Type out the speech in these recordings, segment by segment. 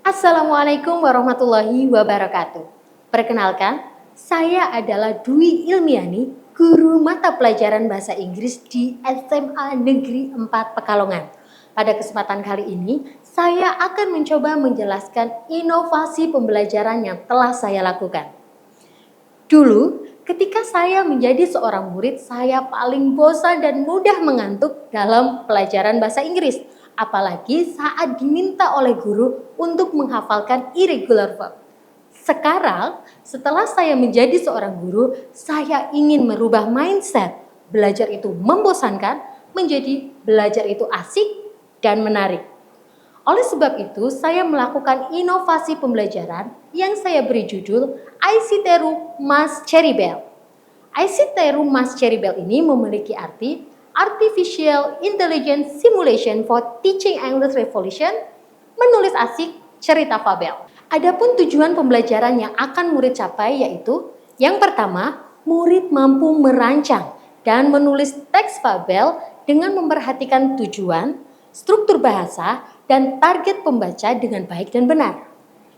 Assalamualaikum warahmatullahi wabarakatuh. Perkenalkan, saya adalah Dwi Ilmiani, guru mata pelajaran bahasa Inggris di SMA Negeri 4 Pekalongan. Pada kesempatan kali ini, saya akan mencoba menjelaskan inovasi pembelajaran yang telah saya lakukan. Dulu, ketika saya menjadi seorang murid, saya paling bosan dan mudah mengantuk dalam pelajaran bahasa Inggris. Apalagi saat diminta oleh guru untuk menghafalkan irregular verb. Sekarang, setelah saya menjadi seorang guru, saya ingin merubah mindset. Belajar itu membosankan menjadi belajar itu asik dan menarik. Oleh sebab itu, saya melakukan inovasi pembelajaran yang saya beri judul ICTeru Mas Cherrybell. ICTeru Mas Cherrybell ini memiliki arti Artificial Intelligence Simulation for Teaching English Revolution, menulis asik cerita fabel. Adapun tujuan pembelajaran yang akan murid capai yaitu yang pertama, murid mampu merancang dan menulis teks fabel dengan memperhatikan tujuan, struktur bahasa, dan target pembaca dengan baik dan benar.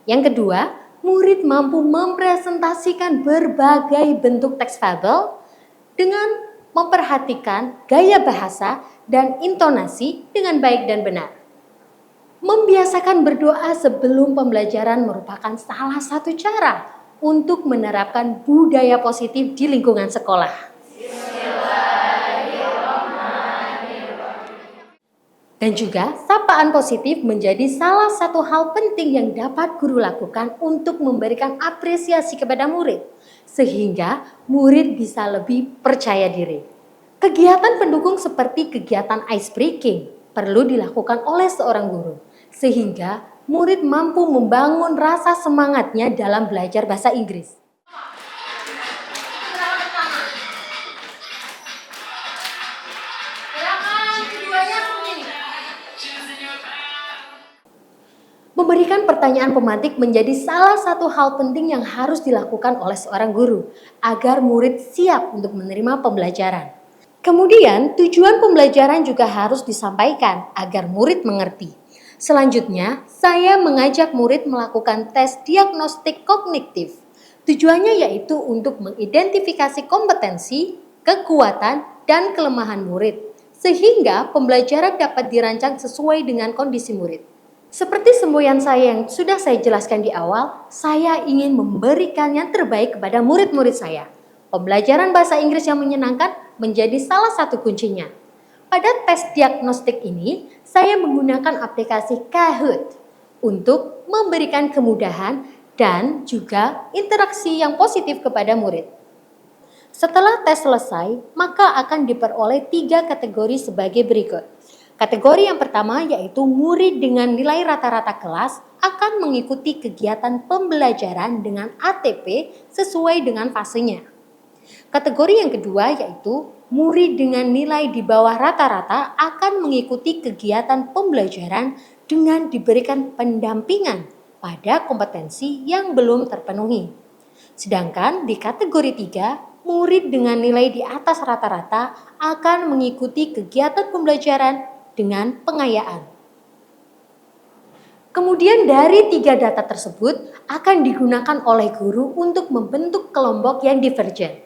Yang kedua, murid mampu mempresentasikan berbagai bentuk teks fabel dengan memperhatikan gaya bahasa dan intonasi dengan baik dan benar. Membiasakan berdoa sebelum pembelajaran merupakan salah satu cara untuk menerapkan budaya positif di lingkungan sekolah. Dan juga, sapaan positif menjadi salah satu hal penting yang dapat guru lakukan untuk memberikan apresiasi kepada murid, sehingga murid bisa lebih percaya diri. Kegiatan pendukung seperti kegiatan ice breaking perlu dilakukan oleh seorang guru, sehingga murid mampu membangun rasa semangatnya dalam belajar bahasa Inggris. Memberikan pertanyaan pemantik menjadi salah satu hal penting yang harus dilakukan oleh seorang guru agar murid siap untuk menerima pembelajaran. Kemudian, tujuan pembelajaran juga harus disampaikan agar murid mengerti. Selanjutnya, saya mengajak murid melakukan tes diagnostik kognitif. Tujuannya yaitu untuk mengidentifikasi kompetensi, kekuatan, dan kelemahan murid, sehingga pembelajaran dapat dirancang sesuai dengan kondisi murid. Seperti semboyan saya yang sudah saya jelaskan di awal, saya ingin memberikan yang terbaik kepada murid-murid saya. Pembelajaran bahasa Inggris yang menyenangkan menjadi salah satu kuncinya. Pada tes diagnostik ini, saya menggunakan aplikasi Kahoot untuk memberikan kemudahan dan juga interaksi yang positif kepada murid. Setelah tes selesai, maka akan diperoleh 3 kategori sebagai berikut. Kategori yang pertama yaitu murid dengan nilai rata-rata kelas akan mengikuti kegiatan pembelajaran dengan ATP sesuai dengan fasenya. Kategori yang kedua yaitu murid dengan nilai di bawah rata-rata akan mengikuti kegiatan pembelajaran dengan diberikan pendampingan pada kompetensi yang belum terpenuhi. Sedangkan di kategori 3, murid dengan nilai di atas rata-rata akan mengikuti kegiatan pembelajaran dengan pengayaan. Kemudian dari 3 data tersebut akan digunakan oleh guru untuk membentuk kelompok yang divergen.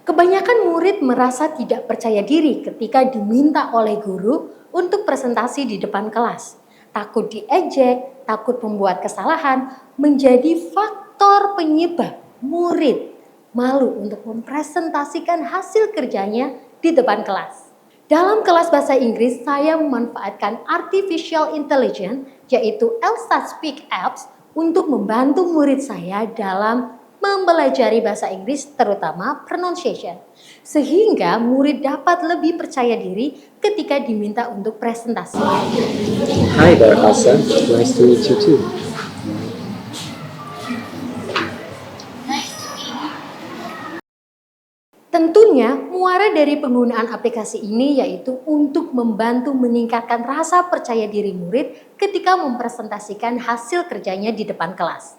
Kebanyakan murid merasa tidak percaya diri ketika diminta oleh guru untuk presentasi di depan kelas. Takut diejek, takut membuat kesalahan, menjadi faktor penyebab murid malu untuk mempresentasikan hasil kerjanya di depan kelas. Dalam kelas bahasa Inggris, saya memanfaatkan Artificial Intelligence, yaitu Elsa Speak Apps, untuk membantu murid saya dalam mempelajari bahasa Inggris, terutama pronunciation. Sehingga murid dapat lebih percaya diri ketika diminta untuk presentasi. Hi there, Elsa. Nice to meet you too. Tentunya, muara dari penggunaan aplikasi ini yaitu untuk membantu meningkatkan rasa percaya diri murid ketika mempresentasikan hasil kerjanya di depan kelas.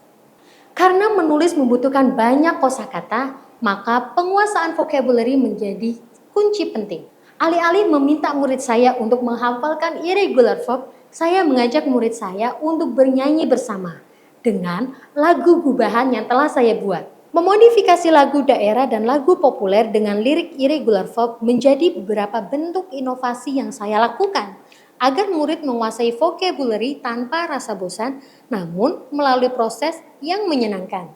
Karena menulis membutuhkan banyak kosakata, maka penguasaan vocabulary menjadi kunci penting. Alih-alih meminta murid saya untuk menghafalkan irregular verb, saya mengajak murid saya untuk bernyanyi bersama dengan lagu gubahan yang telah saya buat. Memodifikasi lagu daerah dan lagu populer dengan lirik irregular verb menjadi beberapa bentuk inovasi yang saya lakukan agar murid menguasai vocabulary tanpa rasa bosan, namun melalui proses yang menyenangkan.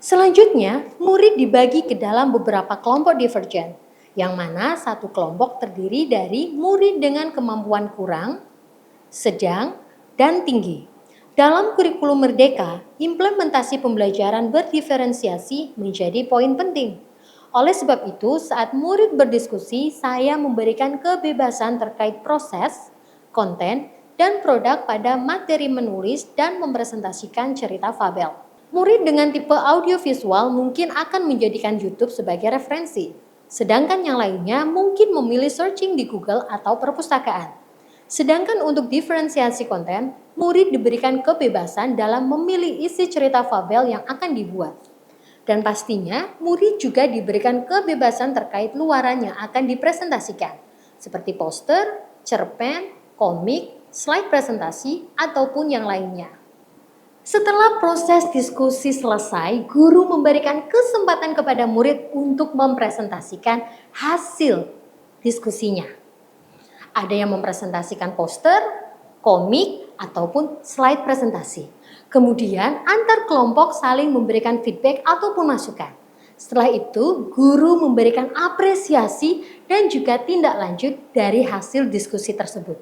Selanjutnya, murid dibagi ke dalam beberapa kelompok divergen, yang mana satu kelompok terdiri dari murid dengan kemampuan kurang, sedang, dan tinggi. Dalam kurikulum Merdeka, implementasi pembelajaran berdiferensiasi menjadi poin penting. Oleh sebab itu, saat murid berdiskusi, saya memberikan kebebasan terkait proses, konten, dan produk pada materi menulis dan mempresentasikan cerita fabel. Murid dengan tipe audiovisual mungkin akan menjadikan YouTube sebagai referensi, sedangkan yang lainnya mungkin memilih searching di Google atau perpustakaan. Sedangkan untuk diferensiasi konten, murid diberikan kebebasan dalam memilih isi cerita fabel yang akan dibuat. Dan pastinya, murid juga diberikan kebebasan terkait luaran yang akan dipresentasikan, seperti poster, cerpen, komik, slide presentasi, ataupun yang lainnya. Setelah proses diskusi selesai, guru memberikan kesempatan kepada murid untuk mempresentasikan hasil diskusinya. Ada yang mempresentasikan poster, komik, ataupun slide presentasi. Kemudian antar kelompok saling memberikan feedback ataupun masukan. Setelah itu, guru memberikan apresiasi dan juga tindak lanjut dari hasil diskusi tersebut.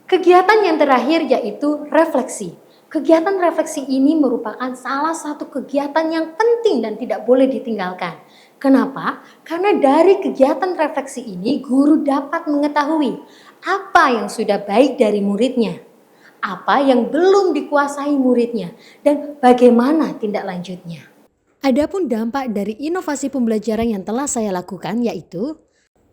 Kegiatan yang terakhir yaitu refleksi. Kegiatan refleksi ini merupakan salah satu kegiatan yang penting dan tidak boleh ditinggalkan. Kenapa? Karena dari kegiatan refleksi ini guru dapat mengetahui apa yang sudah baik dari muridnya, apa yang belum dikuasai muridnya, dan bagaimana tindak lanjutnya. Adapun dampak dari inovasi pembelajaran yang telah saya lakukan yaitu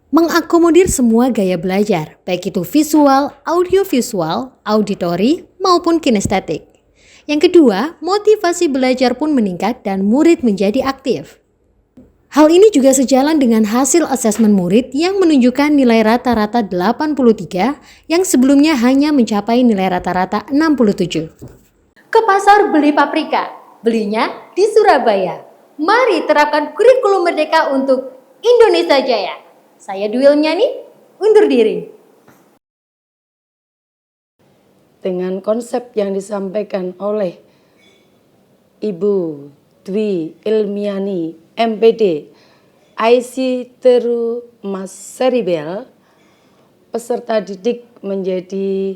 mengakomodir semua gaya belajar, baik itu visual, audiovisual, auditori, maupun kinestetik. Yang kedua, motivasi belajar pun meningkat dan murid menjadi aktif. Hal ini juga sejalan dengan hasil asesmen murid yang menunjukkan nilai rata-rata 83 yang sebelumnya hanya mencapai nilai rata-rata 67. Ke pasar beli paprika, belinya di Surabaya. Mari terapkan kurikulum Merdeka untuk Indonesia Jaya. Saya Dwi Ilmiani, undur diri. Dengan konsep yang disampaikan oleh Ibu Dwi Ilmiani, MPD, IC Teru Mas Seribel, peserta didik menjadi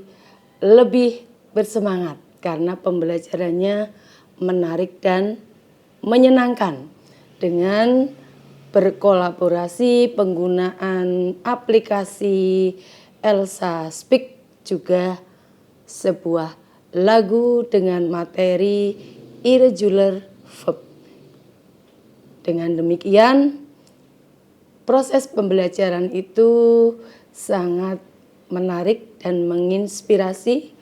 lebih bersemangat karena pembelajarannya menarik dan menyenangkan dengan berkolaborasi penggunaan aplikasi Elsa Speak, juga sebuah lagu dengan materi irregular verb. Dengan demikian, proses pembelajaran itu sangat menarik dan menginspirasi.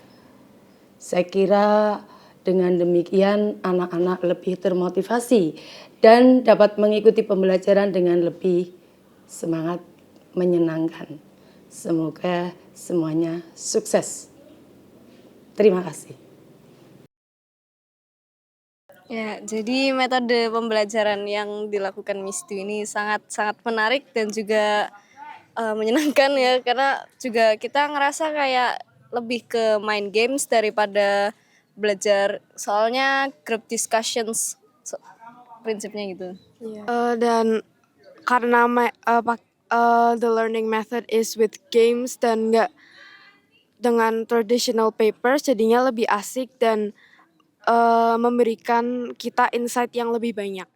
Saya kira dengan demikian anak-anak lebih termotivasi dan dapat mengikuti pembelajaran dengan lebih semangat, menyenangkan. Semoga semuanya sukses. Terima kasih. Ya, jadi metode pembelajaran yang dilakukan Miss Du ini sangat menarik dan juga menyenangkan ya, karena juga kita ngerasa kayak lebih ke main games daripada belajar, soalnya group discussions prinsipnya gitu. Dan karena the learning method is with games dan nggak dengan traditional papers, jadinya lebih asik dan memberikan kita insight yang lebih banyak.